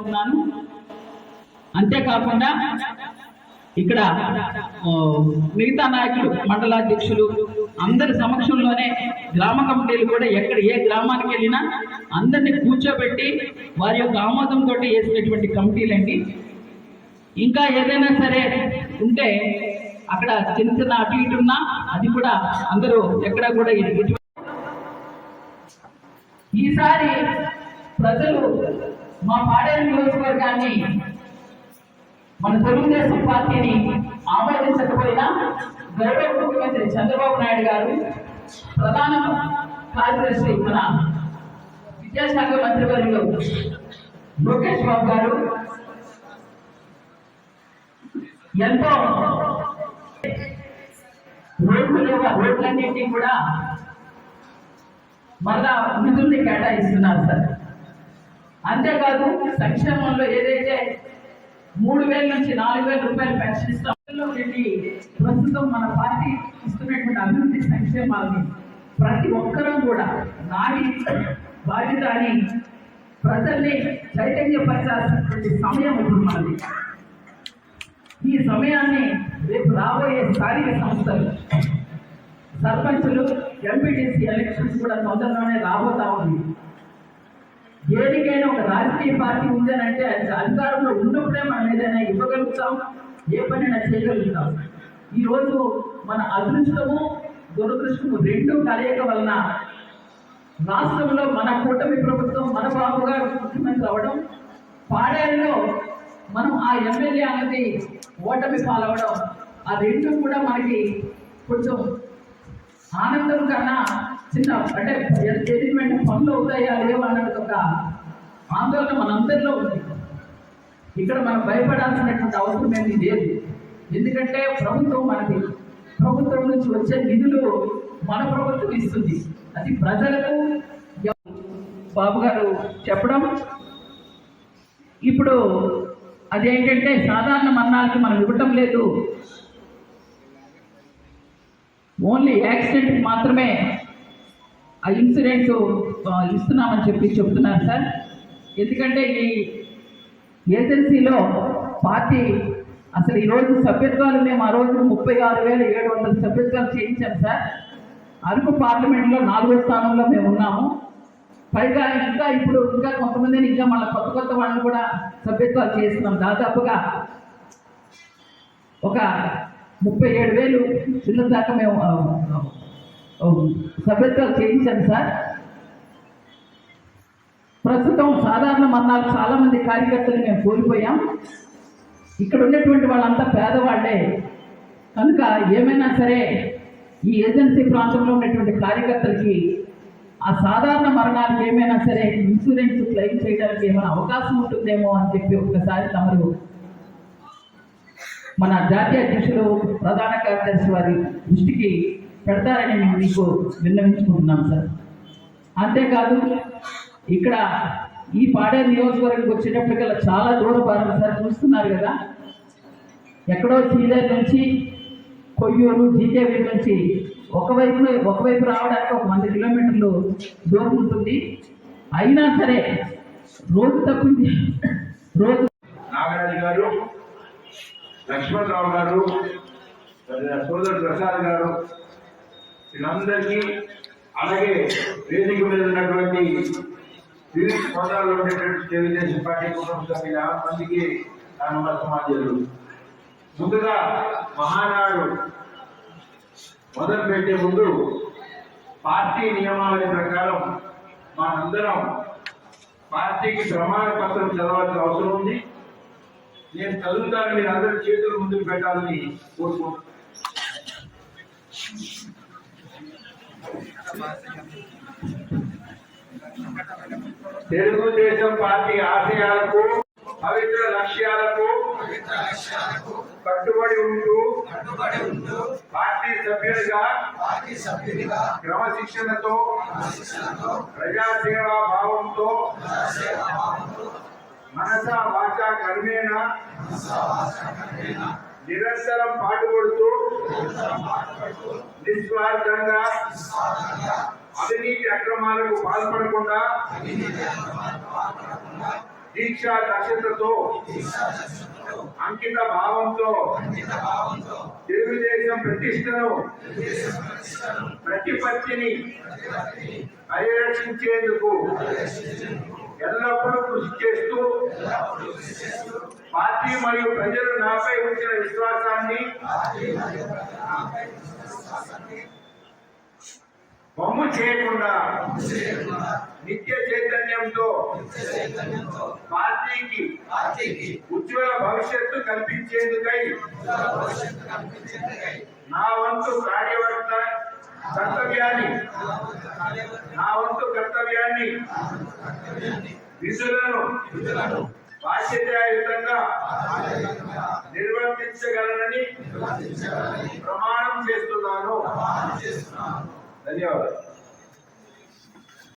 ఉన్నాను. అంతేకాకుండా ఇక్కడ మిగతా నాయకులు, మండలాధ్యక్షులు అందరి సమక్షంలోనే గ్రామ కమిటీలు కూడా ఎక్కడ ఏ గ్రామానికి వెళ్ళినా అందరినీ కూర్చోబెట్టి వారి యొక్క ఆమోదంతో వేసినటువంటి కమిటీలండి. ఇంకా ఏదైనా సరే ఉంటే అక్కడ చిన్న చిన్న అటు ఇటు ఉన్నా అది కూడా అందరూ ఎక్కడ కూడా ఈసారి ప్రజలు మా పాడేరు నియోజకవర్గాన్ని, మన తెలుగుదేశం పార్టీని ఆమోదించకపోయినా గౌరవ ముఖ్యమంత్రి చంద్రబాబు నాయుడు గారు, ప్రధాన కార్యదర్శి మన విద్యాశాఖ మంత్రివర్యులు లోకేష్ బాబు గారు ఎంతో రోడ్లన్నింటినీ కూడా మళ్ళా నిధుల్ని కేటాయిస్తున్నారు సార్. అంతేకాదు సంక్షేమంలో ఏదైతే 3,000 నుంచి 4,000 రూపాయలు పెన్షన్ ఇస్తాం, ప్రస్తుతం మన పార్టీ ఇస్తున్నటువంటి అభివృద్ధి సంక్షేమాలని ప్రతి ఒక్కరూ కూడా నాడి బాధ్యత అని ప్రజల్ని చైతన్యపరచాల్సినటువంటి సమయం ఇప్పుడు మనది. ఈ సమయాన్ని రేపు రాబోయే స్థానిక సంస్థలు, సర్పంచులు, ఎంపీటీసీ ఎలక్షన్స్ కూడా తొందరలోనే రాబోతా ఉంది. దేనికైనా ఒక రాజకీయ పార్టీ ఉందనంటే అది అధికారంలో ఉన్నప్పుడే మనం ఏదైనా ఇవ్వగలుగుతాం, ఏ పనైనా చేయగలుగుతాం. ఈరోజు మన అదృష్టము దురదృష్టము రెండు కలయిక వలన రాష్ట్రంలో మన కూటమి ప్రభుత్వం, మన బాబు గారు ముఖ్యమంత్రి అవ్వడం, పాడేరులో మనం ఆ ఎమ్మెల్యే అనేది ఓటమి పాలవడం, ఆ రెండు కూడా మనకి కొంచెం ఆనందం కన్నా చిన్న అంటే ఎలిమెంట్ పనులు అవుతాయా లేవా అన్నది ఒక ఆందోళన మనందరిలో ఉంది. ఇక్కడ మనం భయపడాల్సినటువంటి అవసరం ఏమీ లేదు. ఎందుకంటే ప్రభుత్వం నుంచి వచ్చే నిధులు మన ప్రభుత్వం ఇస్తుంది, అది ప్రజలకు బాబు గారు చెప్పడం. ఇప్పుడు అదేంటంటే సాధారణ మరణాలకి మనం ఇవ్వటం లేదు, ఓన్లీ యాక్సిడెంట్కి మాత్రమే ఆ ఇన్సూరెన్స్ ఇస్తున్నామని చెప్తున్నారు సార్. ఎందుకంటే ఈ ఏజెన్సీలో పార్టీ అసలు ఈరోజు సభ్యత్వాలు మేము ఆ రోజు 36,700 సభ్యత్వాలు చేయించాం సార్. అరకు పార్లమెంట్లో 4వ స్థానంలో మేము ఉన్నాము. పైగా ఇప్పుడు కొంతమందిని ఇంకా మళ్ళీ కొత్త వాళ్ళని కూడా సభ్యత్వాలు చేస్తున్నాం. దాదాపుగా ఒక 37,000 చిన్న దాకా మేము సభ్యత్వాలు చేయించాం సార్. ప్రస్తుతం సాధారణ మరణాలు చాలామంది కార్యకర్తలు మేము కోల్పోయాం. ఇక్కడ ఉన్నటువంటి వాళ్ళంతా పేదవాళ్లే కనుక ఏమైనా సరే ఈ ఏజెన్సీ ప్రాంతంలో ఉన్నటువంటి కార్యకర్తలకి ఆ సాధారణ మరణాలకు ఏమైనా సరే ఇన్సూరెన్స్ క్లెయిమ్ చేయడానికి ఏమైనా అవకాశం ఉంటుందేమో అని చెప్పి ఒకసారి తమరు మన జాతీయ అధ్యక్షులు, ప్రధాన కార్యదర్శి వారి దృష్టికి పెడతారని మేము మీకు విన్నవించుకుంటున్నాం సార్. అంతేకాదు ఇక్కడ ఈ పాడేరు నియోజకవర్గానికి వచ్చేటప్పటికల్లా చాలా దూరభారం సార్. చూస్తున్నారు కదా, ఎక్కడో సీలేరు నుంచి కొయ్యూరు, జీకేవీ నుంచి ఒకవైపు రావడానికి ఒక 100 కిలోమీటర్లు దూరం ఉంటుంది. అయినా సరే రోజు తప్పింది రోజు నాగరాజు గారు, లక్ష్మణరావు గారు, సోదరు ప్రసాద్ గారు, వీళ్ళందరికీ, అలాగే వేదిక మీద ఉన్నటువంటి వివిధ హోదాల్లో ఉండేటువంటి తెలుగుదేశం పార్టీ కుటుంబ సభ్యులు 50 మందికి నా నమస్కారాలు. ముందుగా మహానాడు మొదలుపెట్టే ముందు పార్టీ నియమావళి ప్రకారం మనందరం పార్టీకి ప్రమాణ పత్రం చదవాల్సిన అవసరం ఉంది. నేను చదువుతాను, మీరు అందరూ చేతులు ముందుకు పెట్టాలని కోరుకుంటున్నాను. తెలుగుదేశం పార్టీ ఆశయాలకు, పవిత్ర లక్ష్యాలకు కట్టుబడి ఉంటూ పార్టీ సభ్యులుగా క్రమశిక్షణతో, ప్రజాసేవా భావంతో మనస వాచ కర్మేణ నిరంతరం పాటుపడుతూ నిస్వార్థంగా అవినీతి అక్రమాలకు పాల్పడకుండా దీక్షా దక్షతతో అంకిత భావంతో తెలుగుదేశం ప్రతిష్టను ప్రతిపత్తిని పరిరక్షించేందుకు ఎల్లప్పుడూ కృషి చేస్తూ పార్టీ మరియు ప్రజలు నాపై ఉంచిన విశ్వాసాన్ని వమ్ము చేయకుండా నిత్య చైతన్యంతో పార్టీకి ఉజ్వల భవిష్యత్తు కల్పించేందుకై నా వంతు కర్తవ్యాన్ని విధులను బాధ్యతాయుతంగా నిర్వర్తించగలనని ప్రమాణం చేస్తున్నాను. ధన్యవాదాలు.